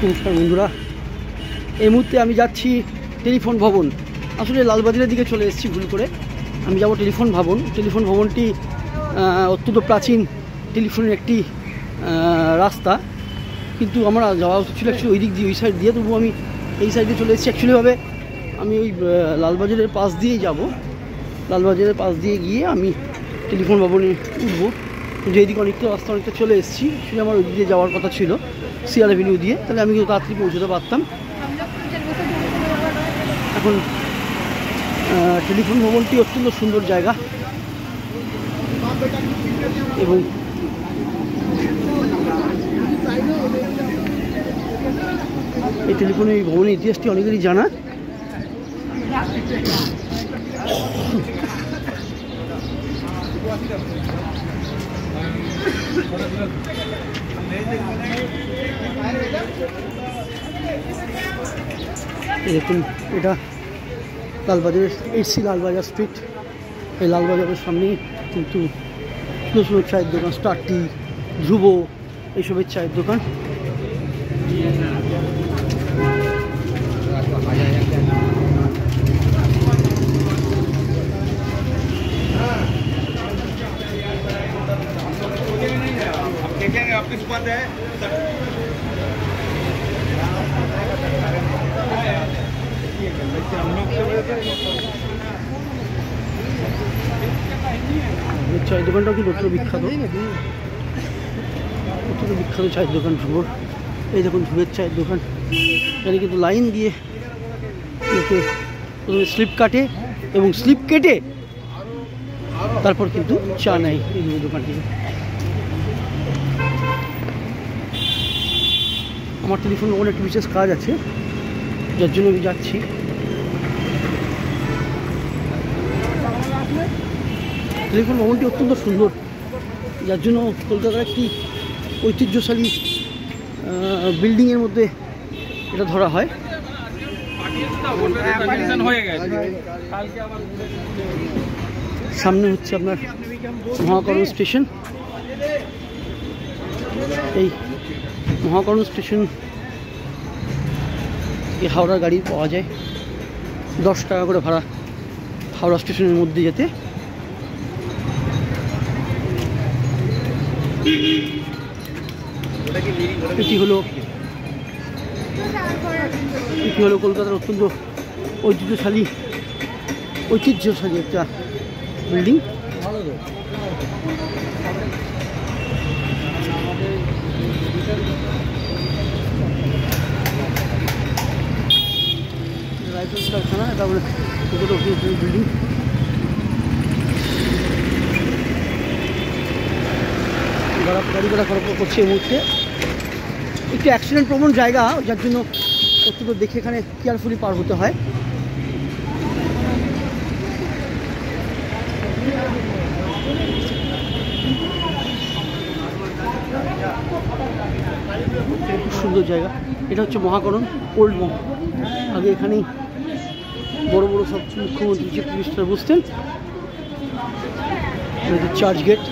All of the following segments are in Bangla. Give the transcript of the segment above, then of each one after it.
নমস্কার বন্ধুরা, এই মুহূর্তে আমি যাচ্ছি টেলিফোন ভবন। আসলে লালবাজারের দিকে চলে এসেছি ভুল করে। আমি যাব টেলিফোন ভবন। টেলিফোন ভবনটি অত্যন্ত প্রাচীন টেলিফোনের একটি রাস্তা, কিন্তু আমার যাওয়া উচিত ছিল অ্যাকচুয়ালি ওই দিক দিয়ে, ওই সাইড দিয়ে। তবু আমি এই সাইডে চলে এসেছি। অ্যাকচুয়ালিভাবে আমি ওই লালবাজারের পাশ দিয়েই যাব। লালবাজারের পাশ দিয়ে গিয়ে আমি টেলিফোন ভবনে উঠবো। যেদিকে অনেকটা রাস্তা অনেকটা চলে এসেছি, সেটা আমার ওই দিকে যাওয়ার কথা ছিল, সিআর অ্যাভিনিউ দিয়ে। তাহলে আমি কিন্তু তাড়াতাড়ি পৌঁছতে পারতাম। এখন টেলিফোন ভবনটি অত্যন্ত সুন্দর জায়গা এবং এই টেলিফোন এই ভবনের ইতিহাসটি অনেকেরই জানা। দেখুন, এটা লালবাজারের এইচসি লালবাজার স্ট্রিট। এই লালবাজারের সামনেই কিন্তু সুন্দর সুন্দর চায়ের দোকান, স্টার টি, ধ্রুব, এইসবের চায়ের দোকান। চায়ের দোকানটাও কিন্তু অত্যন্ত বিখ্যাত, অত্যন্ত বিখ্যাত চায়ের দোকান ধ্রুবর। এই দেখুন ধ্রুবের চায়ের দোকান। এখানে কিন্তু লাইন দিয়ে লোকে প্রথমে স্লিপ কাটে এবং স্লিপ কেটে তারপর কিন্তু চা নেয় এই ধ্রুবের দোকান থেকে। আমার টেলিফোন ভবনে একটু বিশেষ কাজ আছে, যার জন্য আমি যাচ্ছি। টেলিফোন ভবনটি অত্যন্ত সুন্দর, যার জন্য কলকাতার একটি ঐতিহ্যশালী বিল্ডিংয়ের মধ্যে এটা ধরা হয়। সামনে হচ্ছে আপনার মহাকরণ স্টেশন। এই মহাকরণ স্টেশন হাওড়ার গাড়ি পাওয়া যায়, 10 টাকা করে ভাড়া হাওড়া স্টেশনের মধ্যে যেতে। এটি হলো কলকাতার অত্যন্ত ঐতিহ্যশালী একটা বিল্ডিং। রাইফেলস কারখানা, এটা বিল্ডিং। গাড়ি ঘোড়া খরচ করছে এই মুহূর্তে। একটু অ্যাক্সিডেন্ট প্রবণ জায়গা, যার জন্য অত্যন্ত দেখে এখানে কেয়ারফুলি পার হতে হয়। খুব সুন্দর জায়গা। এটা হচ্ছে মহাকরণ ওল্ড মহল। আগে এখানেই বড় বড় সব মুখ্যমন্ত্রী, চিফ মিনিস্টার বসতেন। Church gate.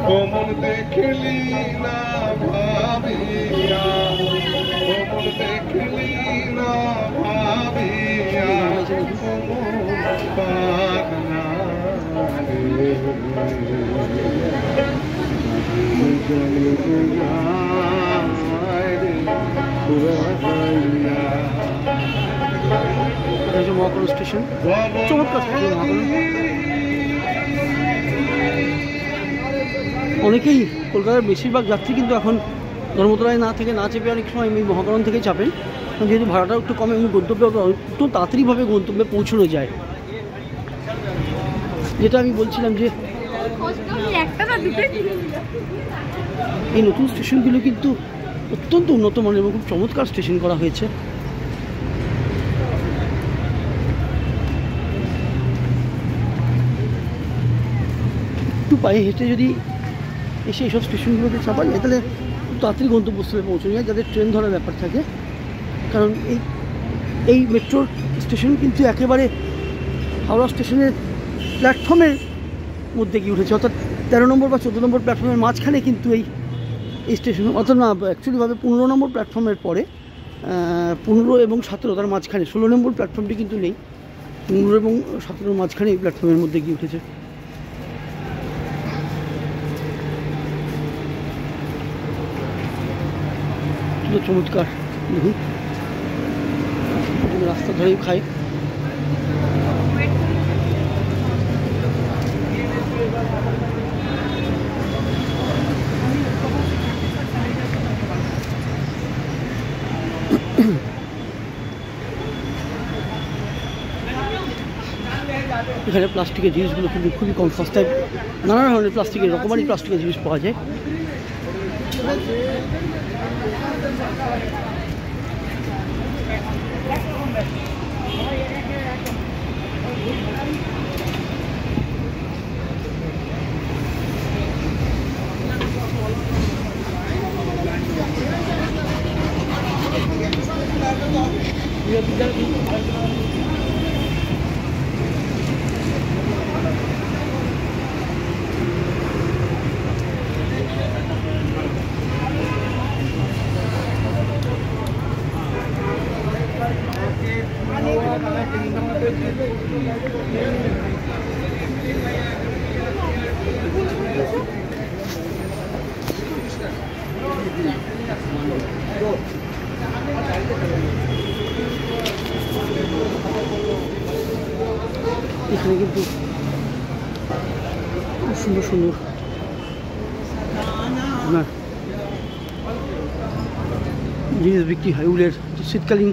কোমল দেখলি না ভাবিয়া, কোমল দেখলি না ভাবিয়া, পাগলা রে মহাকরণ স্টেশন, চমৎকার স্টেশন মহাকরণ। অনেকেই কলকাতার বেশিরভাগ যাত্রী কিন্তু এখন ধর্মতলায় না থেকে না চেপে অনেক সময় এই মহাকরণ থেকে চাপেন, যেহেতু ভাড়াটাও একটু কমে এবং গন্তব্যে একটু তাড়াতাড়িভাবে গন্তব্যে পৌঁছানো যায়। যেটা আমি বলছিলাম যে এই নতুন স্টেশনগুলো কিন্তু অত্যন্ত উন্নত মানের এবং খুব চমৎকার স্টেশন করা হয়েছে। একটু পায়ে হেঁটে যদি এসে এইসব স্টেশনগুলোতে চাপা যায়, তাহলে খুব তাড়াতাড়ি গন্তব্যস্থলে পৌঁছানো যায়, যাদের ট্রেন ধরার ব্যাপার থাকে। কারণ এই এই মেট্রোর স্টেশন কিন্তু একেবারে হাওড়া স্টেশনের প্ল্যাটফর্মের মধ্যে গিয়ে উঠেছে, অর্থাৎ 13 নম্বর বা 14 নম্বর প্ল্যাটফর্মের মাঝখানে কিন্তু এই স্টেশন, অর্থাৎ না অ্যাকচুয়ালিভাবে 15 নম্বর প্ল্যাটফর্মের পরে 15 এবং 17 তার মাঝখানে 16 নম্বর প্ল্যাটফর্মটি কিন্তু নেই, 15 এবং 17 মাঝখানে এই প্ল্যাটফর্মের মধ্যে গিয়ে উঠেছে। চমৎকার, দেখুন রাস্তা ধরেই খায়। এখানে প্লাস্টিকের জিনিসগুলো কিন্তু খুবই কম সস্তায়, নানা ধরনের প্লাস্টিকের রকমারি প্লাস্টিকের জিনিস পাওয়া যায়। এখানে কিন্তু খুব সুন্দর সুন্দর আপনার জিনিস বিক্রি হয়, উলের শীতকালীন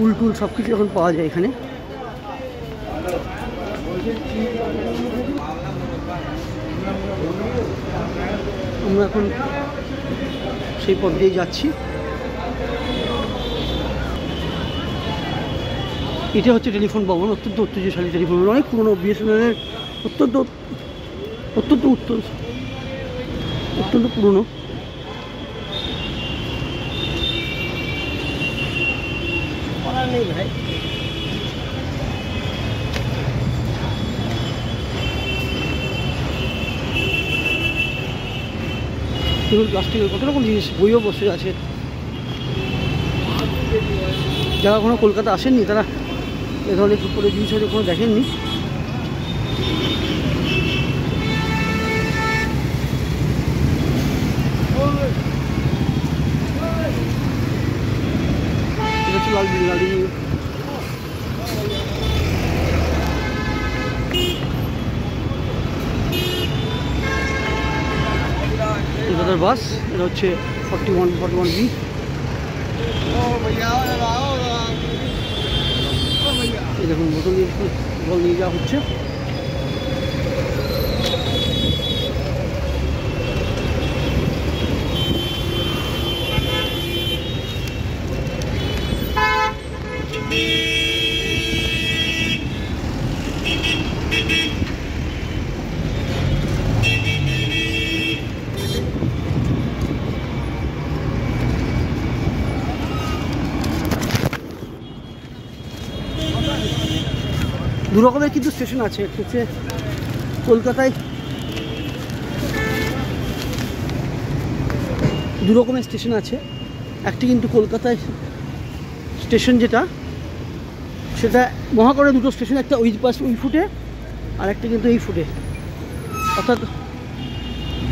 উল টুল সব কিছু এখন পাওয়া যায় এখানে। আমরা এখন সেই পথ দিয়ে যাচ্ছি। এটা হচ্ছে টেলিফোন ভবন, অত্যন্ত ঐতিহ্যশালী টেলিফোন ভবন, অনেক পুরনো, বিএসএনএলের অত্যন্ত অত্যন্ত অত্যন্ত পুরনো। নেই ভাই, প্লাস্টিকের কত রকম জিনিস, বইও বসে আছে। যারা কোনো কলকাতা আসেননি তারা এ ধরনের উপরে জিনিস হয়তো কোনো দেখেননি। এটা হচ্ছে লাল বিল্ডিং, কলকাতার বাস। এটা হচ্ছে 41B। এই দেখুন বোতল দিয়ে জল নিয়ে যাওয়া হচ্ছে। দু রকমের কিন্তু স্টেশন আছে, একটা হচ্ছে কলকাতায় দু রকমের স্টেশন আছে। একটি কিন্তু কলকাতায় স্টেশন যেটা, সেটা মহাকরণে দুটো স্টেশন, একটা ওই পাশ ওই ফুটে আর একটা কিন্তু এই ফুটে, অর্থাৎ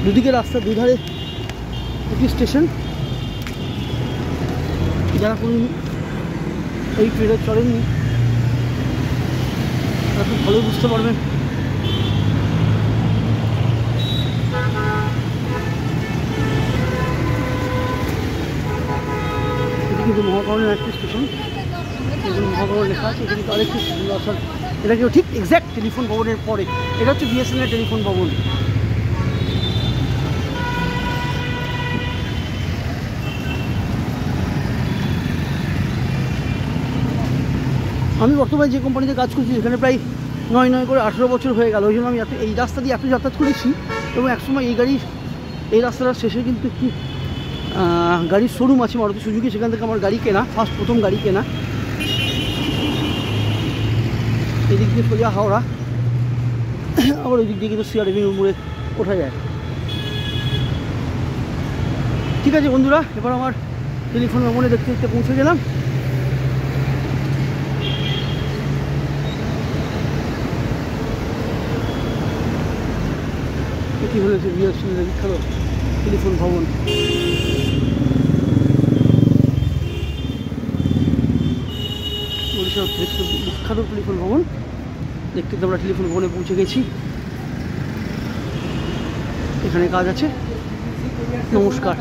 দুদিকে রাস্তা দুধারে দুটি স্টেশন। যারা কোনো এই ট্রেনে চড়েননি তারা খুব ভালোই বুঝতে পারবেন। এটি কিন্তু মহাকরণের একটি স্টেশন, মহাকরণ লেখা আছে। এটা কিন্তু আরেকটি স্টেশন, অর্থাৎ এটা কিন্তু ঠিক এক্স্যাক্ট টেলিফোন ভবনের পরে। এটা হচ্ছে বিএসএনএল টেলিফোন ভবন। আমি বর্তমানে যে কোম্পানিতে কাজ করছি সেখানে প্রায় 9 করে 18 বছর হয়ে গেল। ওই জন্য আমি এই রাস্তা দিয়ে এত যাতায়াত করেছি। এবং একসময় এই রাস্তাটার শেষে কিন্তু একটি গাড়ির শোরুম আছে, মারুতি সুজুকি। সেখান থেকে আমার গাড়ি কেনা, প্রথম গাড়ি কেনা। এদিক দিয়ে সোজা হাওড়া, আবার ওই দিক দিয়ে কিন্তু সিআরএভিনিউ মোড়ে ওঠা যায়। ঠিক আছে বন্ধুরা, এবার আমার টেলিফোন ভবনে দেখতে দেখতে পৌঁছে গেলাম। এটি হলো বিহার বিখ্যাত টেলিফোন ভবন। উড়িষ্যার বিখ্যাত টেলিফোন ভবন দেখতে দেখতে আমরা টেলিফোন ভবনে পৌঁছে গেছি। এখানে কাজ আছে। নমস্কার।